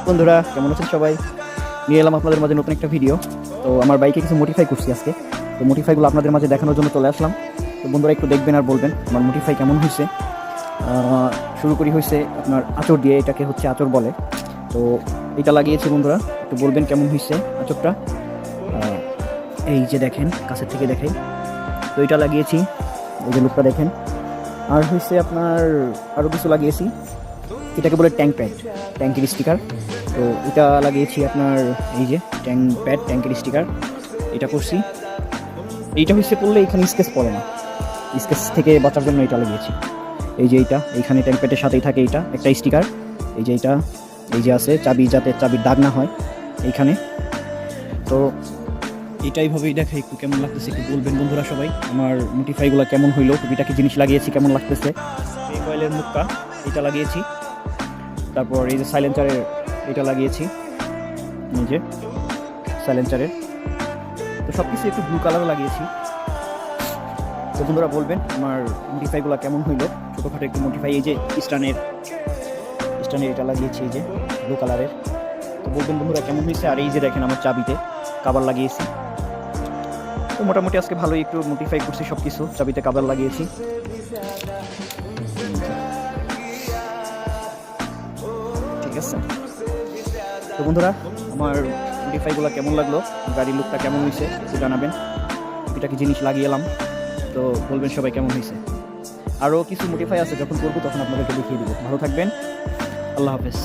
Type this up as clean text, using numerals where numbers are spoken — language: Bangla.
বন্ধুরা কেমন আছেন সবাই? নিয়ে এলাম আপনাদের মাঝে নতুন একটা ভিডিও। তো আমার বাইকে কিছু মডিফাই করছি আজকে, তো মডিফাইগুলো আপনাদের মাঝে দেখানোর জন্য চলে আসলাম। তো বন্ধুরা একটু দেখবেন আর বলবেন আমার মডিফাই কেমন হয়েছে। শুরু করি হয়েছে আপনার আঁচড় দিয়ে, এটাকে হচ্ছে আঁচড় বলে। তো এটা লাগিয়েছি বন্ধুরা, একটু বলবেন কেমন হয়েছে আঁচড়টা। এই যে দেখেন, কাছের থেকে দেখাই। তো এটা লাগিয়েছি, এই যে লুকটা দেখেন। আর হয়েছে আপনার আরও কিছু লাগিয়েছি, এটাকে বলে ট্যাঙ্ক প্যাড, ট্যাঙ্কের স্টিকার। তো এটা লাগিয়েছি আপনার, এই যে ট্যাঙ্ক প্যাড, ট্যাঙ্কের স্টিকার এটা করছি। এইটা হচ্ছে করলে এখানে স্কেচ পড়ে না, স্কেচ থেকে বাঁচার জন্য এটা লাগিয়েছি। এই যে এইটা, এইখানে ট্যাঙ্ক প্যাডের সাথেই থাকে এইটা একটা স্টিকার। এই যে এইটা, এই যে আছে চাবি, যাতে চাবির দাগ না হয় এইখানে। তো এইটাইভাবেই দেখাই, একটু কেমন লাগতেছে একটু বলবেন বন্ধুরা সবাই। আমার মোটিফাইগুলো কেমন হইলো, টুপিটা কি জিনিস লাগিয়েছি কেমন লাগতেছে। এই কয়েলের মুখটা এটা লাগিয়েছি, তারপর এই যে সাইলেন্সারের এটা লাগিয়েছি, এই যে সাইলেন্সারের। তো সব কিছু একটু ব্লু কালার লাগিয়েছি। তো বন্ধুরা বলবেন আমার মডিফাইগুলো কেমন হইলো, ছোটোখাটো একটু মডিফাই। এই যে স্টানের এটা লাগিয়েছি, এই যে ব্লু কালারের। তো বলবেন বন্ধুরা কেমন হয়েছে। আর এই যে দেখেন আমার চাবিতে কাভার লাগিয়েছি। তো মোটামুটি আজকে ভালোই একটু মডিফাই করছি, সব কিছু চাবিতে কাভার লাগিয়েছি। ঠিক আছে। তো বন্ধুরা আমার মডিফাইগুলো কেমন লাগলো, গাড়ির লুকটা কেমন হয়েছে একটু জানাবেন। এটা কি জিনিস লাগিয়ে এলাম, তো বলবেন সবাই কেমন হয়েছে। আরও কিছু মডিফাই আছে, যখন করবো তখন আপনাদেরকে দেখিয়ে দেবো। ভালো থাকবেন, আল্লাহ হাফেজ।